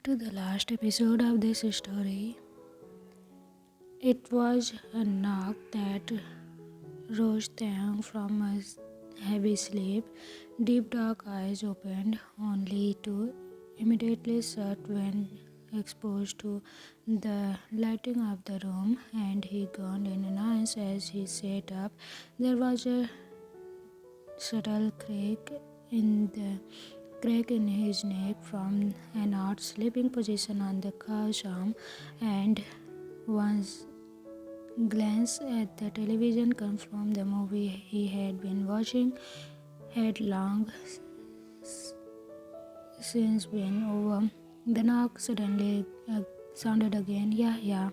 To the last episode of this story. It was a knock that roused Taehyung from a heavy sleep. Deep dark eyes opened only to immediately shut when exposed to the lighting of the room, and he groaned in annoyance as he sat up. There was a subtle crack in his neck from an odd sleeping position on the couch arm, and once glance at the television confirmed the movie he had been watching had long since been over. The knock suddenly sounded again. Yeah, yeah.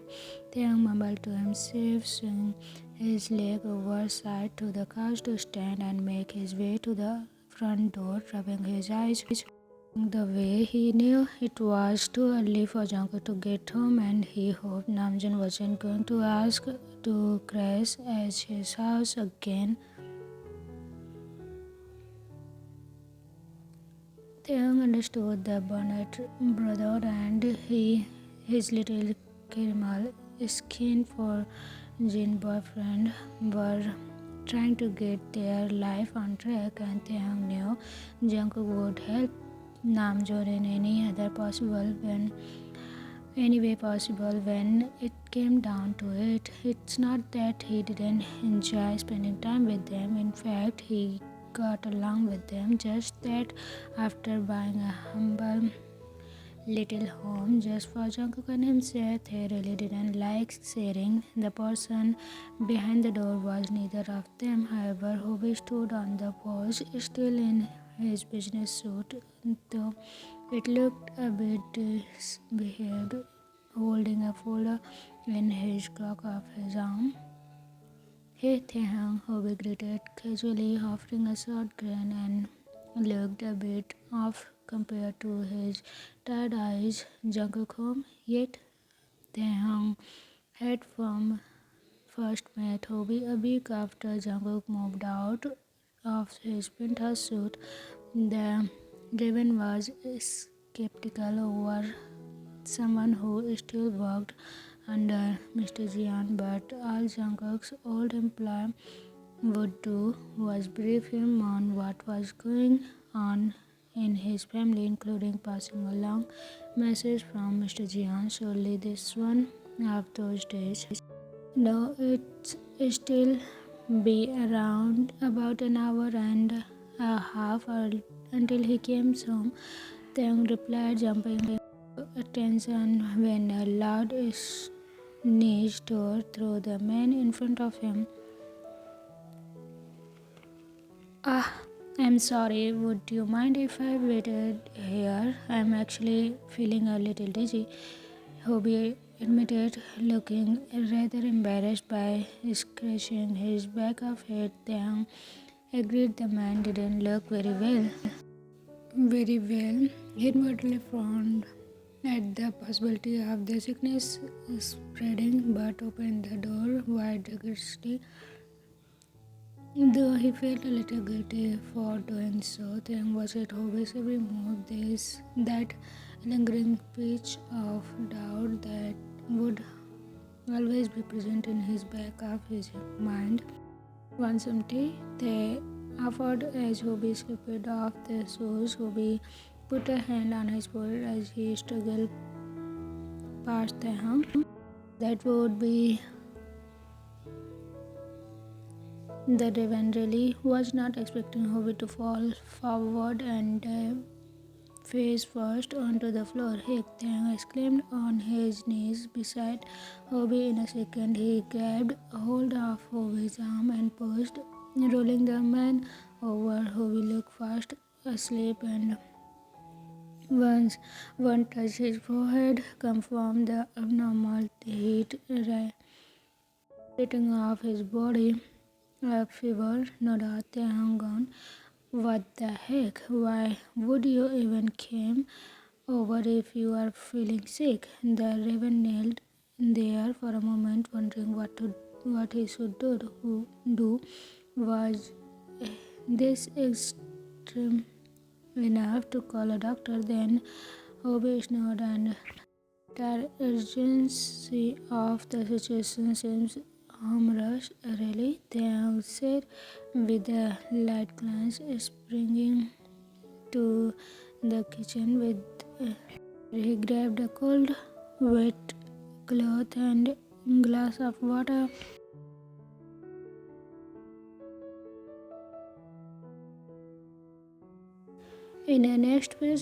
Taehyung mumbled to himself, swinging his leg over side to the couch to stand and make his way to the front door, rubbing his eyes. The way he knew it was too early for Jungkook to get home, and he hoped Namjoon wasn't going to ask to crash at his house again. Taehyung understood the Bonnet brother and his little caramel skin for Jin boyfriend were trying to get their life on track, and Taehyung knew Jungkook would help Namjoon in any way possible when it came down to it. It's not that he didn't enjoy spending time with them. In fact, he got along with them. Just that after buying a humble little home just for Jungkook and himself, he really didn't like sharing. The person behind the door was neither of them. However, Hobi stood on the porch, still in his business suit, though it looked a bit disbehaved, holding a folder in his crook of his arm. Hey Taehyung, Hobi greeted casually, offering a short grin and looked a bit off compared to his tired eyes. Jungkook home yet? Taehyung had from first met Hobi a week after Jungkook moved out of his penthouse suit. The Raven was skeptical over someone who still worked under Mr. Jian, but all Jungkook's old employee would do was brief him on what was going on in his family, including passing along message from Mr. Jian. Surely this one of those days. No, it's still be around about an hour and a half until he came home. Taehyung replied, jumping to attention when a loud sneeze tore through the man in front of him. Ah, I'm sorry. Would you mind if I waited here? I'm actually feeling a little dizzy, Hobi admitted, looking rather embarrassed by scratching his back of head. Taehyung agreed the man didn't look very well. Very well. He inwardly frowned at the possibility of the sickness spreading, but opened the door wide aggressively. Though he felt a little guilty for doing so, Taehyung was at Hobi's every move. That lingering pitch of doubt that would always be present in his back of his mind. Want some tea? They offered as Hobi slipped off the shoes. Hobi put a hand on his forehead as he struggled past Taehyung. That would be the Raven really was not expecting Hobi to fall forward and face first onto the floor. Hey, Taehyung exclaimed on his knees beside Hobi. In a second, he grabbed hold of Hobi's arm and pushed, rolling the man over. Hobi looked fast asleep, and once one touched his forehead, confirmed the abnormal heat radiating off his body. A fever, no doubt. Taehyung gone. What the heck? Why would you even came over if you are feeling sick? The Raven knelt there for a moment, wondering what he should do. Was this extreme enough to call a doctor? Then Hobi snored and the urgency of the situation seems humorous. Really, Taehyung said with a light glance, springing to the kitchen with. He grabbed a cold, wet cloth and glass of water. In the next few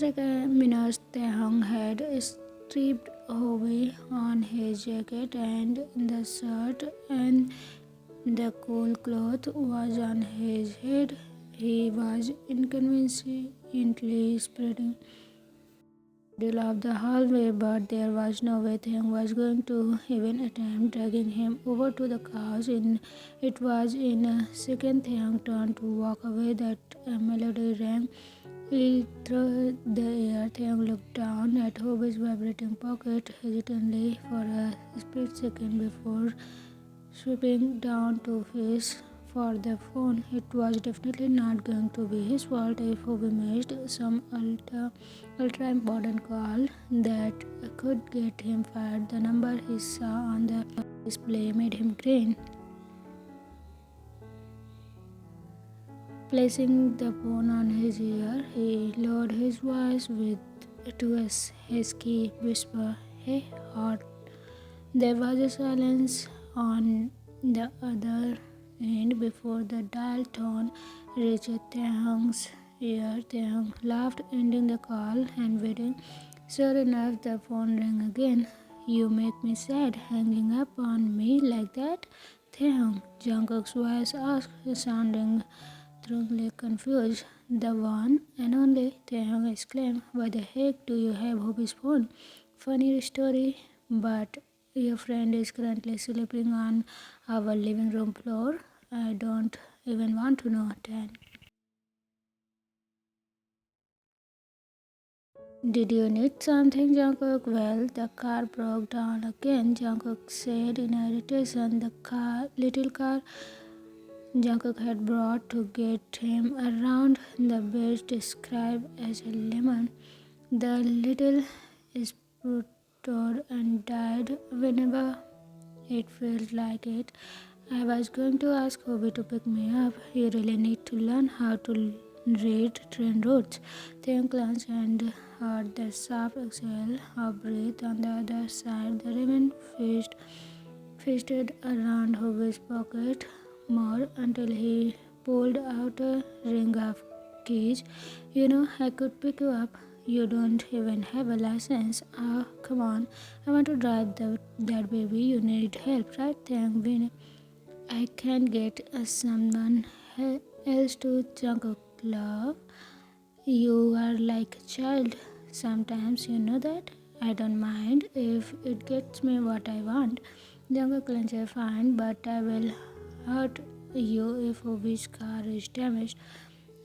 minutes, Taehyung had stripped Hobi on his jacket and the shirt, and the cool cloth was on his head. He was inconveniently spreading middle of the hallway, but there was no way Taehyung was going to even attempt dragging him over to the couch. It was in a second Taehyung turned to walk away that a melody rang through the air. Taehyung looked down at Hobi's vibrating pocket hesitantly for a split second before sweeping down to fish for the phone. It was definitely not going to be his fault if Hobi missed some ultra important call that could get him fired. The number he saw on the display made him grin. Placing the phone on his ear, he lowered his voice to a husky whisper, "Hey, hot." There was a silence on the other end before the dial tone reached Taehyung's ear. Taehyung laughed, ending the call and waiting. Sure enough, the phone rang again. "You make me sad, hanging up on me like that, Taehyung," Jungkook's voice asked, sounding thoroughly confused. "The one and only," Taehyung exclaimed. "Why the heck do you have Hobi's phone?" "Funny story, but your friend is currently sleeping on our living room floor. I don't even want to know, Tan." "Did you need something, Jungkook?" "Well, the car broke down again," Jungkook said in irritation. Little car Jungkook had brought to get him around the beach described as a lemon. The little sputtered and died whenever it felt like it. "I was going to ask Hobi to pick me up. You really need to learn how to read train routes." Taehyung glanced and heard the sharp exhale of breath on the other side. The ramen feasted around Hobi's pocket more until he pulled out a ring of keys. "You know, I could pick you up. You don't even have a license." "Oh, come on. I want to drive that baby. You need help, right?" "Thank I can get someone else to Jungkook love. You are like a child. Sometimes you know that. I don't mind if it gets me what I want." Jungkook clenched. "Fine, but I will hurt you if Obi's car is damaged."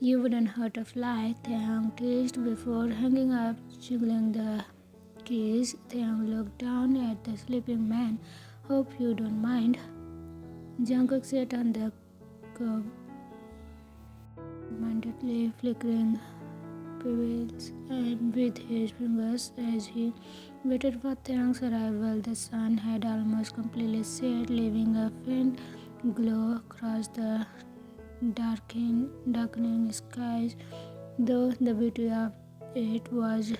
"You wouldn't hurt a fly," Taehyung teased before hanging up, jiggling the keys. Taehyung looked down at the sleeping man. "Hope you don't mind." Jungkook sat on the curb, mindedly flickering pebbles and with his fingers as he waited for Taehyung's arrival. The sun had almost completely set, leaving a faint glow across the darkening skies, though the beauty of it was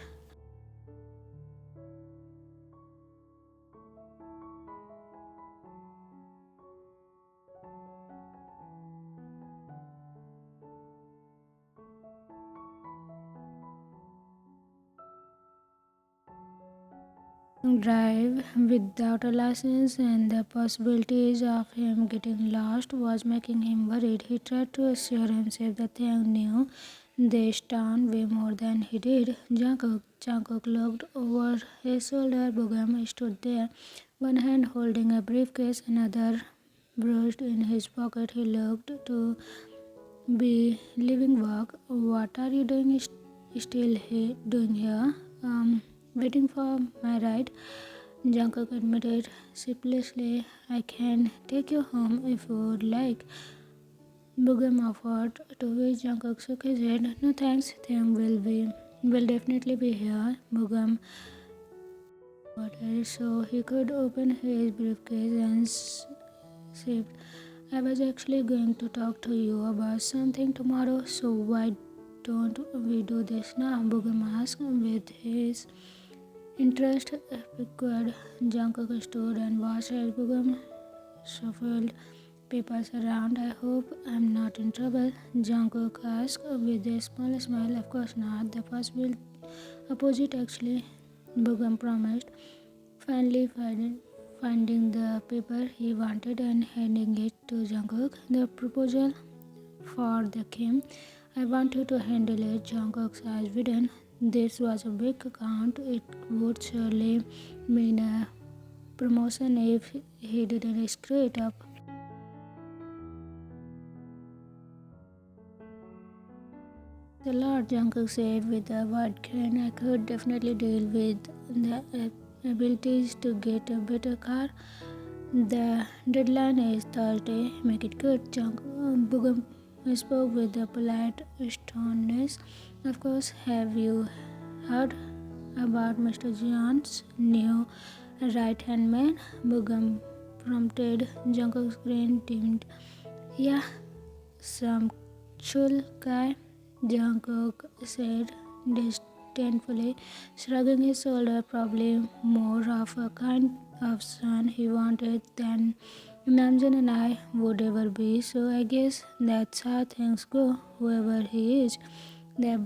drive without a license, and the possibilities of him getting lost was making him worried. He tried to assure himself that Taehyung knew this town way more than he did. Jungkook looked over his shoulder. Bogum stood there, one hand holding a briefcase, another brushed in his pocket. He looked to be leaving work. "What are you doing here? Waiting for my ride?" Jungkook admitted sheepishly. "I can take you home if you would like." Bogum offered, to which Jungkook shook his head. "No thanks, Taehyung will be will definitely be here, Bogum ordered, so he could open his briefcase and said, I was actually going to talk to you about something tomorrow, so why don't we do this now? Bogum asked with his interest piqued. Jungkook stood and watched as Bogum shuffled papers around. I hope I'm not in trouble, Jungkook asked with a small smile. Of course not. The possible opposite, actually, Bogum promised, finally finding the paper he wanted and handing it to Jungkook. The proposal for the Kim. I want you to handle it, Jungkook's eyes widened. This was a big account. It would surely mean a promotion if he didn't screw it up. The Lord, Jungkook said with a wide grin. I could definitely deal with the abilities to get a better car. The deadline is Thursday. Make it good. Bogum spoke with a polite sternness. Of course, have you heard about Mr. John's new right-hand man? Bogum prompted. Jungkook's grin dimmed. Yeah, some chul guy, Jungkook said disdainfully, shrugging his shoulder. Probably more of a kind of son he wanted than Namjoon and I would ever be. So I guess that's how things go. Whoever he is, that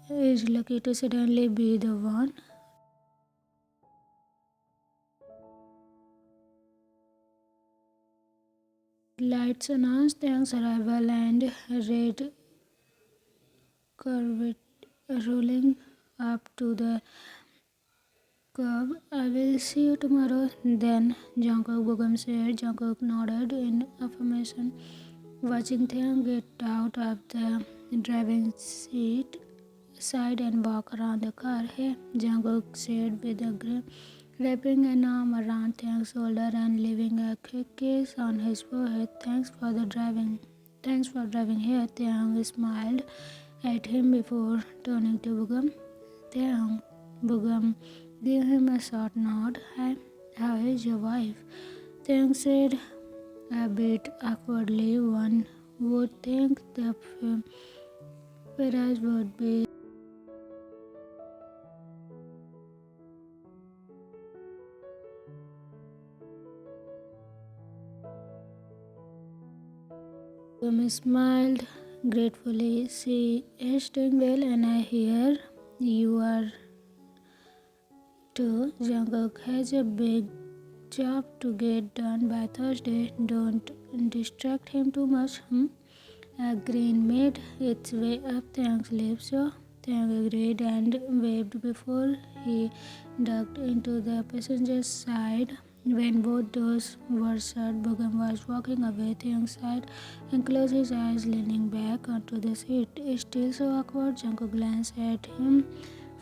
is lucky to suddenly be the one. Lights announced Taehyung's arrival and red Corvette rolling up to the curb. I will see you tomorrow. Then Jungkook, Bogum said. Jungkook nodded in affirmation, watching Taehyung get out of the driving seat side and walk around the car. Hey, Jungkook said with a grin, wrapping an arm around Taehyung's shoulder and leaving a quick kiss on his forehead. Thanks for driving here. Taehyung smiled at him before turning to Bogum. Taehyung, Bogum gave him a short nod. Hi, how is your wife? Taehyung said a bit awkwardly. One would think the Perez would be. Bogum smiled gratefully. She is doing well, and I hear you are too. Jungkook has a big job to get done by Thursday. Don't distract him too much. A grin made its way up Taehyung's lips. So Taehyung agreed and waved before he ducked into the passenger side. When both doors were shut, Bogum was walking away. Taehyung sighed and closed his eyes, leaning back onto the seat. Still so awkward, Jungkook glanced at him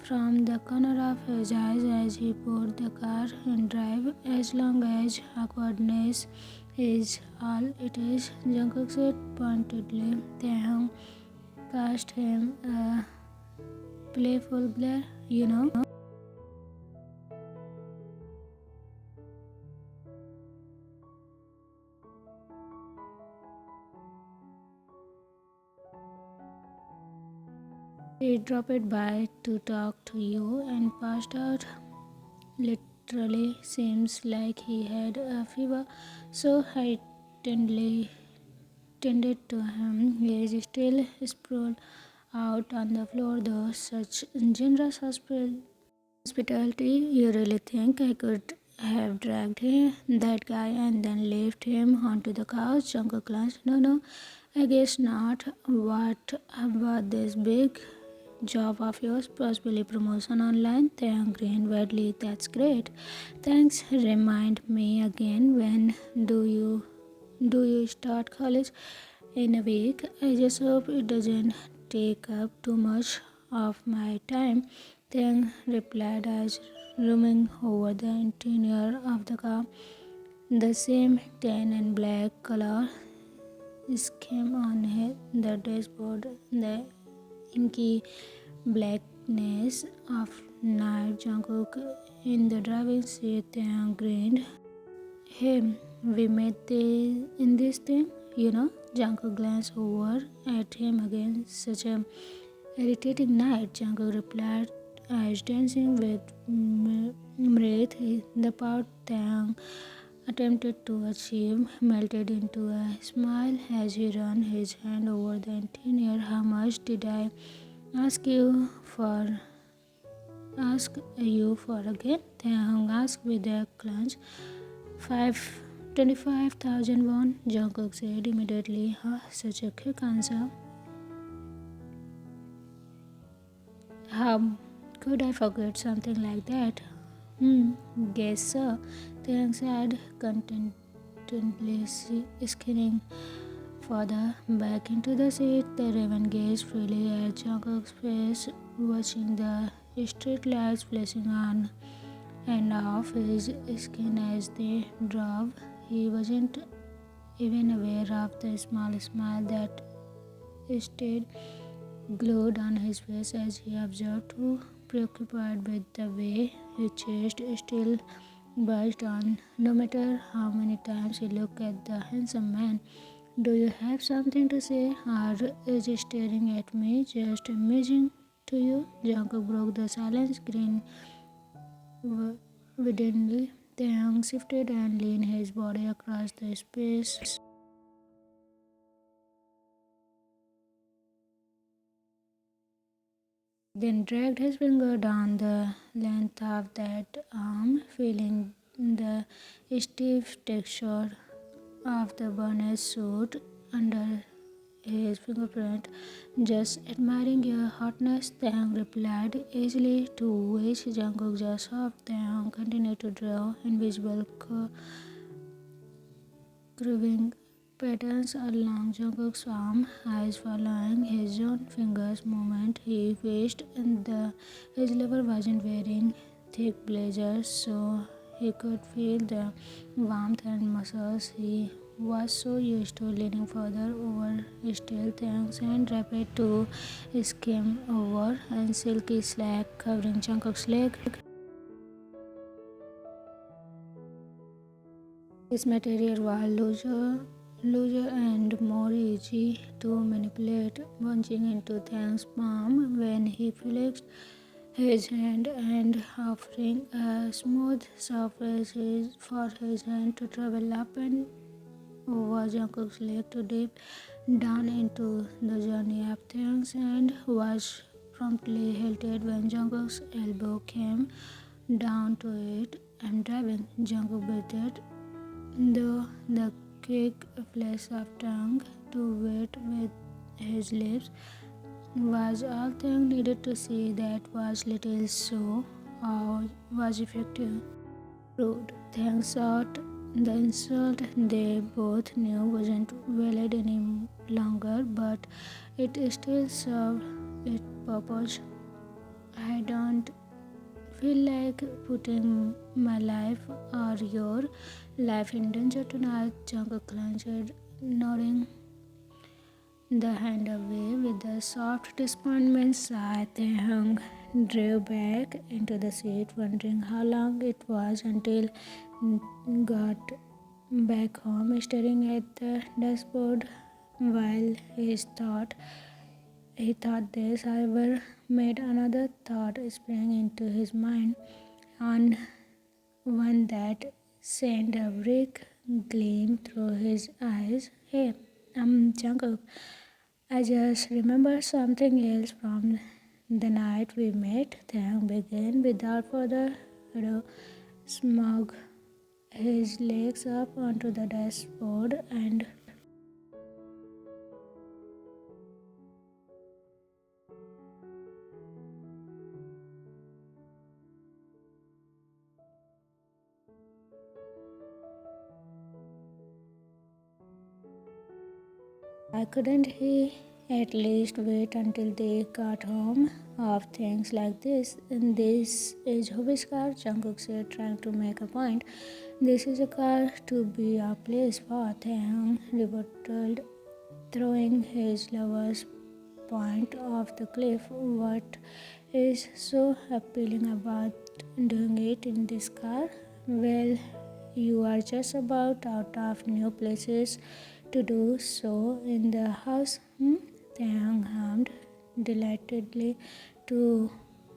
from the corner of his eyes as he put the car in drive. As long as awkwardness is all it is, Jungkook said pointedly. Taehyung cast him a playful glare. You know. He dropped by to talk to you and passed out. Literally seems like he had a fever so heightenedly tended to him. He is still sprawled out on the floor, though. Such generous hospitality. You really think I could have dragged that guy and then left him onto the couch? Jungkook glanced. No, I guess not. What about this big job of yours, possibly promotion online? Taehyung grinned widely. That's great. Thanks. Remind me again, when do you start college? In a week. I just hope it doesn't take up too much of my time. Taehyung replied as roaming over the interior of the car. The same tan and black color scheme on the dashboard, the inky black darkness of night. Jungkook in the driving seat. Taehyung grinned. Hey, we met in this thing, you know. Jungkook glanced over at him again. Such a irritating night. Jungkook replied, eyes dancing with mirth. The part Taehyung attempted to achieve melted into a smile as he ran his hand over the interior. How much did I ask you for? Ask you for again? Taehyung asked with a clutch. Five 25,000 won, Jungkook said immediately. Huh, such a quick answer. How could I forget something like that? Guess so. Taehyung said contentedly, skinning further back into the seat. The Raven gazed freely at Jungkook's face, watching the street lights flashing on and off his skin as they drove. He wasn't even aware of the small smile that stayed glued on his face as he observed, too preoccupied with the way his chest still bulged on. No matter how many times he looked at the handsome man. Do you have something to say, or is he staring at me just amazing to you? Jungkook broke the silence, grin woodenly. Taehyung shifted and leaned his body across the space. Then dragged his finger down the length of that arm, feeling the stiff texture of the burnished suit under his fingerprint. Just admiring your hotness, Taehyung replied easily, to which Jungkook just hopped. Taehyung continued to draw invisible curving patterns along Jungkook's arm, eyes following his own fingers' movement. He wished his lover wasn't wearing thick blazers so he could feel the warmth and muscles. He was so used to leaning further over. Still, Taehyung's hand rapid to skim over and silky slack covering Jungkook's leg. This material was looser and more easy to manipulate, bunching into Taehyung's palm when he flexed his hand and offering a smooth surface for his hand to travel up and over Jungkook's leg to dip down into the journey of Taehyung's hand was promptly halted when Jungkook's elbow came down to it. I'm driving, Jungkook breathed, though the quick flash of tongue to wet with his lips was all Taehyung needed to see. That was little so was effective. Rude. Taehyung sought the insult they both knew wasn't valid any longer, but it still served its purpose. I don't feel like putting my life or your life in danger tonight, Jungkook clenched, nodding the hand away with a soft disappointment sigh. Taehyung drew back into the seat, wondering how long it was until got back home, staring at the dashboard while he thought this, however, made another thought spring into his mind, on one that sent a brick gleam through his eyes. Hey, I'm Jungkook. I just remembered something else from the night we met. Taehyung began without further ado, smug his legs up onto the dashboard and why couldn't he at least wait until they got home? Of things like this. And this is Hobi's car, Jungkook said, trying to make a point. This is a car to be a place for, Taehyung rebutted, throwing his lover's point off the cliff. What is so appealing about doing it in this car? Well, you are just about out of new places to do so in the house. Taehyung hummed delightedly to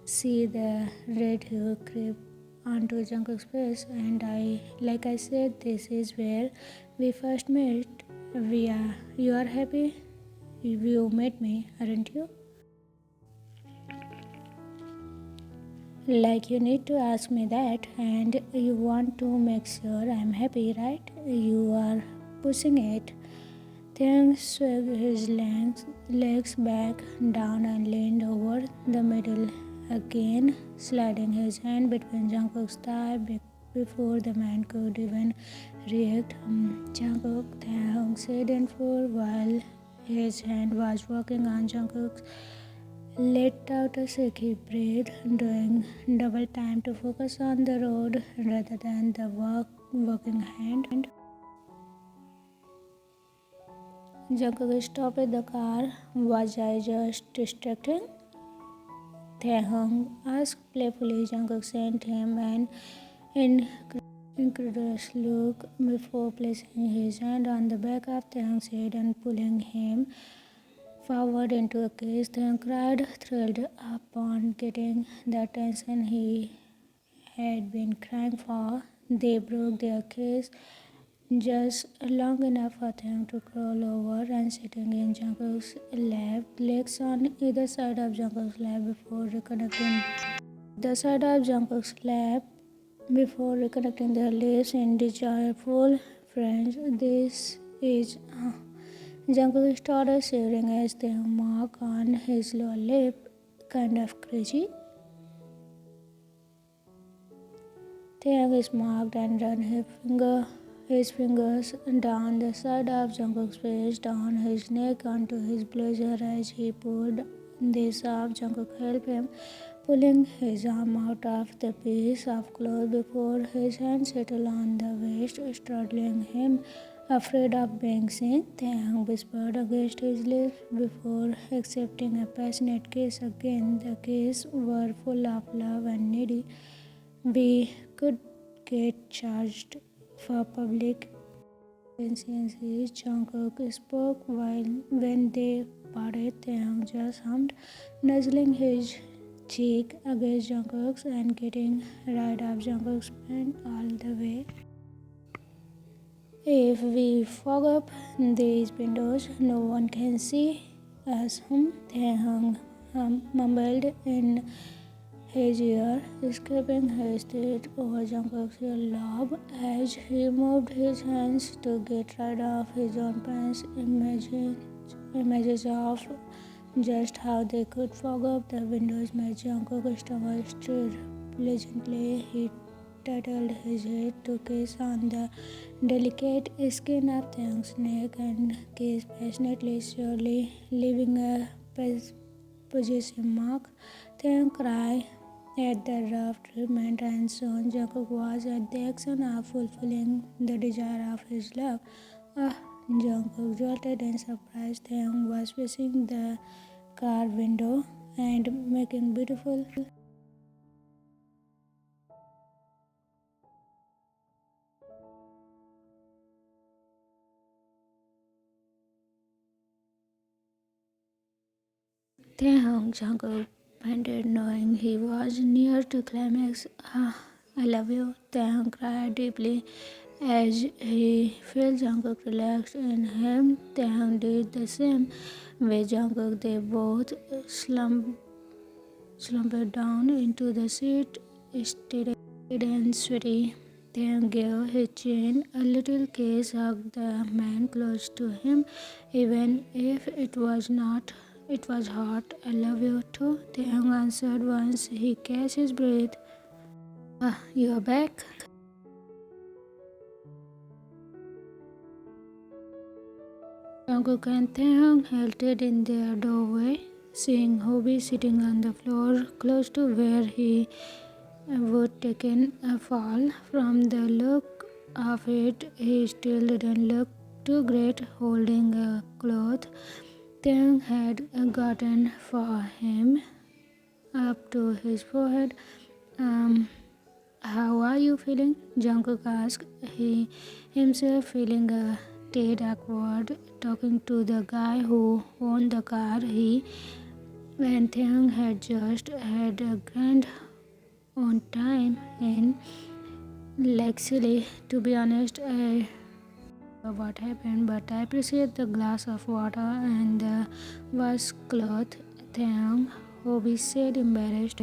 see the red hue creep onto Jungkook's face, and like I said, this is where we first met. You are happy you met me, aren't you? Like you need to ask me that, and you want to make sure I'm happy, right? You are pushing it. Then swung his legs back down and leaned over the middle again, sliding his hand between Jungkook's thigh before the man could even react. Jungkook, Taehyung said in full while his hand was working on Jungkook's. Let out a shaky breath, doing double time to focus on the road rather than the working hand. Jungkook stopped the car. Was I just distracting? Taehyung asked playfully. Jungkook sent him an incredulous look before placing his hand on the back of Taehyung's head and pulling him forward into a kiss. Taehyung cried, thrilled upon getting the attention he had been crying for. They broke their kiss just long enough for Taehyung to crawl over and sitting in Jungkook's lap, legs on either side of Jungkook's lap before reconnecting their lips in joyful French. This is Jungkook started shivering as the mark on his lower lip, kind of crazy. Taehyung smirked and ran his fingers down the side of Jungkook's face, down his neck onto his blazer as he pulled this off. Jungkook helped him, pulling his arm out of the piece of cloth before his hand settled on the waist, startling him. Afraid of being seen, Taehyung whispered against his lips before accepting a passionate kiss again. The kisses were full of love and needy. We could get charged for public incenses. Jungkook spoke when they parted. Taehyung just hummed, nuzzling his cheek against Jungkook's and getting right up Jungkook's pant all the way. If we fog up these windows, no one can see us. Taehyung mumbled in his ear, scraping his teeth over Jungkook's lobe as he moved his hands to get right off his own pants. Images of just how they could fog up the windows made Jungkook's stomach stir pleasantly. He titled his head to kiss on the delicate skin of Taehyung's neck and kissed passionately, surely leaving a possessive mark. Taehyung cried at the rough treatment, and soon Jungkook was at the action of fulfilling the desire of his love. Jungkook jolted in surprise. Taehyung was facing the car window and making beautiful Taehyung. Jungkook panted, knowing he was near to climax. I love you. Taehyung cried deeply as he felt Jungkook relaxed in him. Taehyung did the same with Jungkook. They both slumped down into the seat, steady and sweaty. Taehyung gave his chin a little kiss, hugged the man close to him, even if it was not. It was hot. I love you too, Taehyung answered once he catch his breath. You are back. Jungkook and Taehyung halted in their doorway, seeing Hobi sitting on the floor close to where he would taken a fall. From the look of it, he still didn't look too great holding a cloth Taehyung had gotten for him. up to his forehead. Um, how are you feeling? Jungkook asked, he himself feeling a tad awkward talking to the guy who owned the car. He and Taehyung had just had a grand on time in Lexley. To be honest, I don't know what happened, but I appreciate the glass of water and the washcloth. Taehyung, Hobi said, embarrassed.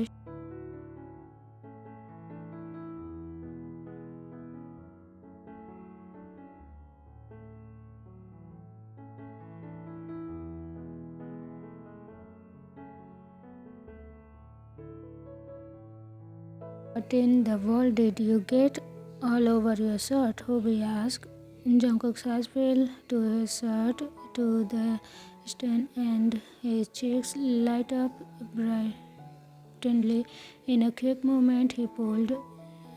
What in the world did you get all over your shirt? Hobi asked. Jungkook's eyes fell to his shirt to the stand and his cheeks light up brightly. In a quick moment, he pulled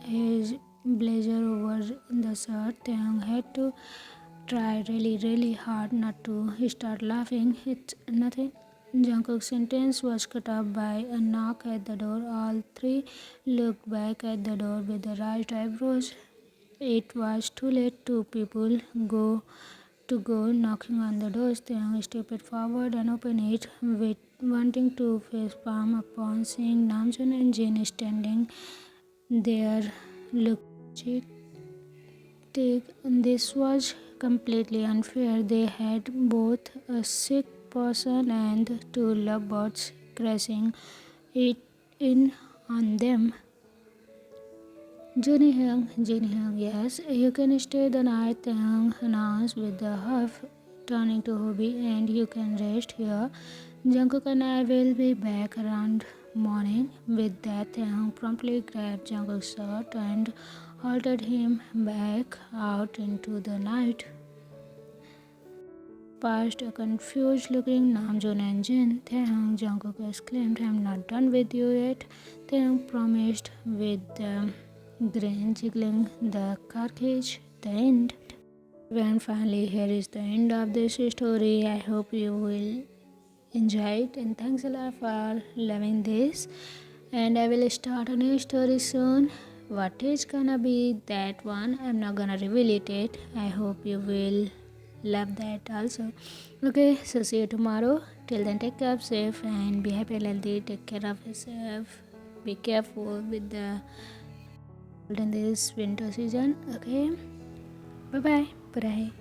his blazer over the shirt. Taehyung had to try really hard not to start laughing. It's nothing. Jungkook's sentence was cut off by a knock at the door. All three looked back at the door with the raised eyebrows. It was too late. Two people go knocking on the door. Taehyung stepped forward and opened it, with wanting to face palm upon seeing Namjoon and Jin standing there. Look, this was completely unfair. They had both a sick person and two lovebirds crashing it in on them. Jin Hyung, yes, you can stay the night, Taehyung announced with a huff, turning to Hobi, and you can rest here. Jungkook and I will be back around morning. With that, Taehyung promptly grabbed Jungkook's shirt and halted him back out into the night. Past a confused looking Namjoon and Jin, Taehyung, Jungkook exclaimed, I'm not done with you yet. Taehyung promised with the grin jiggling the carcage. The end. When finally here is the end of this story. I hope you will enjoy it and thanks a lot for loving this. And I will start a new story soon. What is gonna be that one? I'm not gonna reveal it. I hope you will love that also. Okay, so see you tomorrow. Till then, take care, safe and be happy and healthy. Take care of yourself. Be careful with the cold in this winter season. Okay, bye bye. Bye.